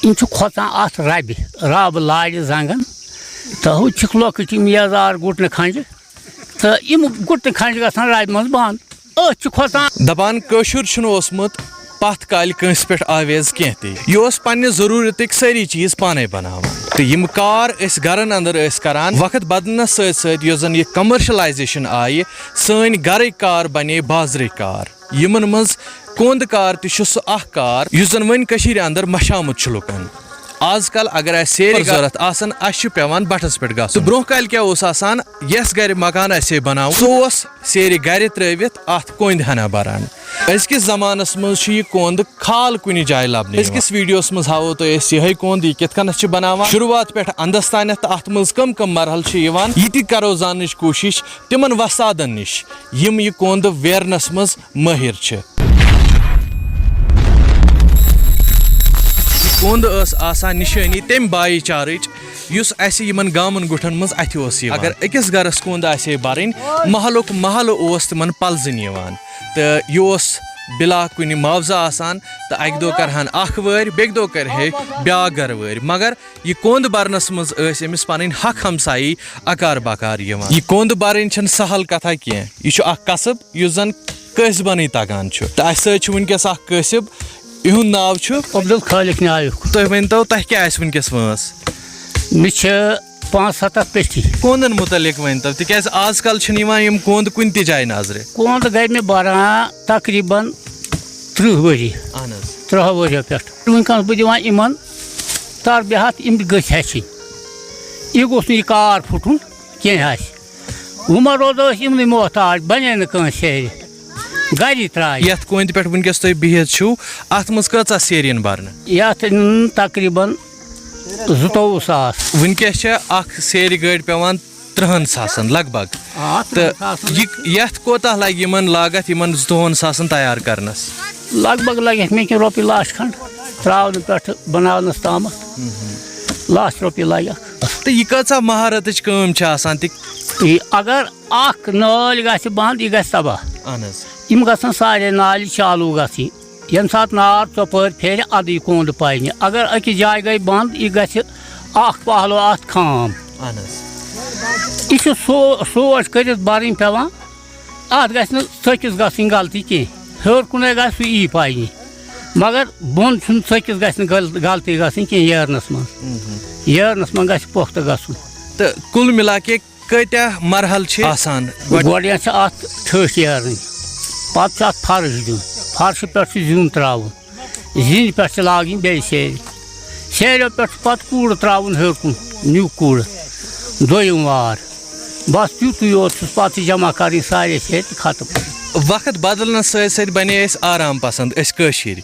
M کھوژان ات ربہِ رب لاڑِ زنگن تو ہُہ چھِکھ لۄکٕٹۍ یِم یزار گُٹنہٕ کھنٛجہِ تہٕ یِم گُٹنہٕ کھنٛجہِ گژھان ربہِ منٛز بنٛد أتھۍ چھِ کھوژان. دپان کٲشُر چھُنہٕ اوسمُت پتھ کالہِ کٲنٛسہِ پٮ۪ٹھ آویز کینٛہہ تہِ یہِ اوس پننہِ ضروٗرتٕکۍ سٲری چیٖز پانے بناوان تہٕ یِم کار أسۍ گرن انٛدر ٲسۍ کران وقت بدلنس سۭتۍ سۭتۍ یۄس زن یہِ کمرشلایزیشن آیہِ سٲنۍ گرٕکۍ کار بنے بازرٕکۍ کار یِمن منٛز کوٚنٛد کار تہِ چھُ سُہ اکھ کار یُس زن وۄنۍ کٔشیٖرِ انٛدر مشامُت چھُ لُکن. آز کل اگر اسہِ سیرِ ضوٚرتھ آسان اسہِ چھُ پیوان بٹھس پٮ۪ٹھ گژھُن. برونٛہہ کالہِ کیٛاہ اوس آسان یس گرِ مکان آسہِ ہے بناوُن سُہ اوس سیرِ گرِ ترٲوِتھ اتھ کوٚنٛدۍ ہنا بران. أزکِس زمانس منٛز چھُ یہِ کوٚنٛد کھال کُنہِ جایہِ لبنہٕ. أزکِس ویٖڈیوس منٛز ہاوو تۄہہِ أسۍ یِہے کوٚنٛد یہِ کِتھ کٔنتھ چھِ بناوان شروعات پٮ۪ٹھ انٛدس تانٮ۪تھ تہٕ اتھ منٛز کم کم مرحل چھِ یِوان یہِ تہِ کرو زاننٕچ کوٗشش تِمن وسادن نِش یِم یہِ کوٚنٛد ویرنس منٛز مٲہِر چھِ. کوٚنٛد ٲس آسان نِشٲنی تمہِ بایی چارٕچ یُس اسہِ یِمن گامن گُٹھن منٛز اتھِ اوس یِوان. اگر أکِس گرس کوٚنٛد آسہِ ہے برٕنۍ محلُک محلہٕ اوس تِمن پلزٕنۍ یِوان تہٕ یہِ اوس بِلا کُنہِ معاوضہٕ آسان تہٕ اکہِ دۄہ کرہن اکھ وٲرۍ بیٚکہِ دۄہ کرِ ہے بیاکھ گرٕ وٲرۍ مگر یہِ کوٚنٛد برنس منٛز ٲسۍ أمِس پنٕنۍ حق ہمسایی اکار بکار یِوان. یہِ کوٚنٛد برٕنۍ چھنہٕ سہل کتھا کینٛہہ یہِ چھُ اکھ قصب یُس زن قٲصبنٕے تگان چھُ تہٕ اسہِ سۭتۍ چھُ ؤنکیٚس اکھ قٲصب یِہُنٛد ناو چھُ عبدل خالق نایُک. تُہۍ ؤنتو تۄہہِ کیٛاہ آسہِ ؤنکیٚس وٲنٛس؟ مےٚ چھِ 5-7 پیٹھی. کوٚنٛدن مُتعلق ؤنتو تِکیٛازِ آز کل چھِنہٕ یِوان یِم کوٚنٛد کُنہِ تہِ جایہِ نظرِ. کوٚنٛد گٔے مےٚ بران تقریٖبن 30 ؤری. اہن حظ 30 ؤریو پٮ۪ٹھ وٕنکٮ۪نس بہٕ دِوان یِمن تربیت یِم گٔژھۍ ہیٚچھِنۍ یہِ گوٚژھ نہٕ یہِ کار پھُٹُن کینٛہہ آسہِ وۄنۍ روزو أسۍ یِمنٕے محتاج بنے نہٕ کٲنٛسہِ سیرِ گری ترٛایہِ. یتھ کوٚنٛدِ پٮ۪ٹھ ؤنکیٚس تُہۍ بِہِتھ چھِو اتھ منٛز کۭژاہ سیرِ یِن برنہٕ؟ یتھ تقریٖبن 22,000. ؤنکیٚس چھِ اکھ سیرِ گٲڑۍ پیوان 30,000 لگ بگ تہٕ یتھ کوتاہ لگہِ یِمن لاگتھ یِمن 22,000 تیار کرنس؟ لگ بگ لگہِ اَتھ مےٚ کینٛہہ رۄپیہِ لچھ کھنٛڈ ترٛاونہٕ پٮ۪ٹھٕ بناونس تامتھ لچھ رۄپیہِ لگہِ اکھ. تہٕ یہِ کۭژاہ مہارتٕچ کٲم چھِ آسان تہِ اگر اکھ نٲلۍ گژھِ بنٛد یہِ گژھِ تباہ. اہن حظ یِم گژھن سارے نالہِ چالوٗ گژھٕنۍ ییٚمہِ ساتہٕ نار ژۄپٲرۍ پھیرِ اَدٕ یہِ کوٚنٛد پنہِ اگر أکِس جایہِ گٔے بنٛد یہِ گژھِ اکھ پہلو اتھ خام. اہن حظ یہِ چھُ سوچ کٔرِتھ برٕنۍ پیٚوان اتھ گژھِ نہٕ ژھٔکِس گژھٕنۍ غلطی کینٛہہ ہیوٚر کُنٕے گژھِ سُہ یی پنہِ مگر بۄن چھُنہٕ ژھٔکِس گژھِ نہٕ غلطی گژھٕنۍ کینٛہہ ییرنس منٛز ییرنس منٛز گژھِ پۄختہٕ گژھُن. تہٕ کُل مِلا کے کۭتیاہ مرحل چھِ آسان؟ گۄڈٕنیتھ چھِ اتھ ٹھٔٹھ ییرٕنۍ پتہٕ چھُ اتھ فرٕش دیُن فرشہٕ پٮ۪ٹھ چھُ زیُن ترٛاوُن زِنہِ پٮ۪ٹھ چھِ لاگٕنۍ بیٚیہِ سیرِ سیریو پٮ۪ٹھ چھُ پتہٕ کوٗڑٕ ترٛاوُن ہیوٚر کُن نیُک کوٗڑٕ دوٚیِم وار بس تیُتُے یوت چھُس پتہٕ چھِ جمع کرٕنۍ سارے سیرِ تہٕ ختم. وقت بدلنس سۭتۍ سۭتۍ بنے أسۍ آرام پسنٛد أسۍ کٲشِرۍ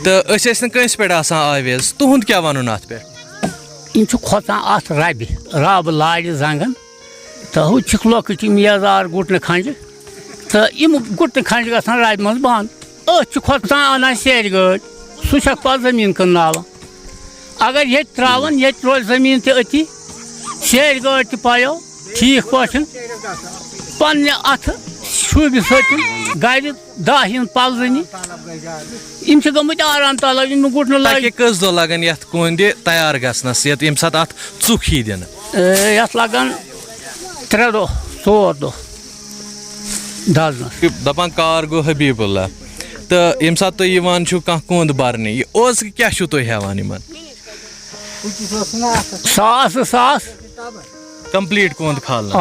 تہٕ أسۍ ٲسۍ نہٕ کٲنٛسہِ پٮ۪ٹھ آسان آویز تُہُنٛد کیٛاہ وَنُن اتھ پٮ۪ٹھ؟ یِم چھِ کھوژان اتھ ربہِ رب لاڑِ زنگن تہٕ ہُہ چھِکھ لۄکٕٹۍ یِم یزار گُٹنہٕ کھنٛجہِ تہٕ یِم گُٹنہٕ کھنٛجہِ گژھان ربہِ منٛز بنٛد أتھۍ چھِ کھوژان انان سیرِ گٲڑۍ سُہ چھکھ پتہٕ زٔمیٖن کٕنناوان اگر ییٚتہِ ترٛاوان ییٚتہِ روزِ زٔمیٖن تہِ أتی سیرِ گٲڑۍ تہِ پایو ٹھیٖک پٲٹھۍ پننہِ اتھٕ شوٗبہِ سۭتۍ گرِ 10 یِن پلزٕنہِ یِم چھِ گٔمٕتۍ آرام طلب یِم گُٹنہٕ لگہِ. کٔژ دۄہ لگن یتھ کوٚنٛدِ تیار گژھنس ییٚمہِ ساتہٕ اتھ ژُکھ یی دِنہٕ؟ یتھ لگان 3 دۄہ 4 دۄہ دزنس. دپان کار گوٚو حبیٖب اللہ تہٕ ییٚمہِ ساتہٕ تُہۍ یِوان چھُو کانٛہہ کوٚنٛد برنہِ یہِ اوزکہٕ کیٛاہ چھُو تُہۍ ہٮ۪وان یِمن؟ 1,000 کمپلیٖٹ کوٚنٛد کھالنہٕ؟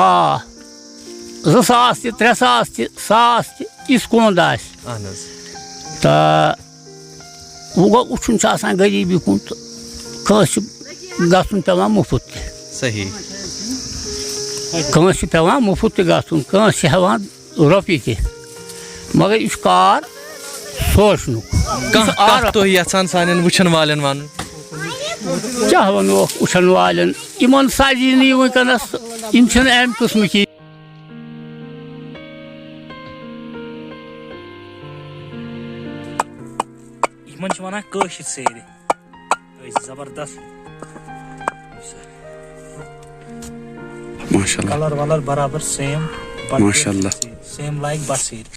2,000 تہِ 3,000 تہِ 1,000 تہِ یُس کوٚنٛد آسہِ. اہن حظ تہٕ وۄنۍ گوٚو وٕچھُن چھُ آسان غریٖبی کُن تہٕ کٲنٛسہِ چھُ گژھُن پیٚوان مُفت تہِ صحیح کٲنٛسہِ چھُ پیٚوان مُفت تہِ گژھُن کٲنٛسہِ چھِ ہٮ۪وان رۄپیہِ تہِ مگر یہِ چھُ کار سونٛچنُک. کانٛہہ تُہۍ یژھان سانٮ۪ن وٕچھن والٮ۪ن ونُن؟ کیٛاہ ونوکھ وٕچھن والٮ۪ن یِمن سجی نہٕ یہِ وٕنکٮ۪نس یِم چھِنہٕ امہِ قٕسمٕکی. یِمن چھِ ونان کٲشِر سیرِ زبردست ماشاءاللہ کلر ولر برابر سیم ماشاءاللہ سیم لایک بس سیرِ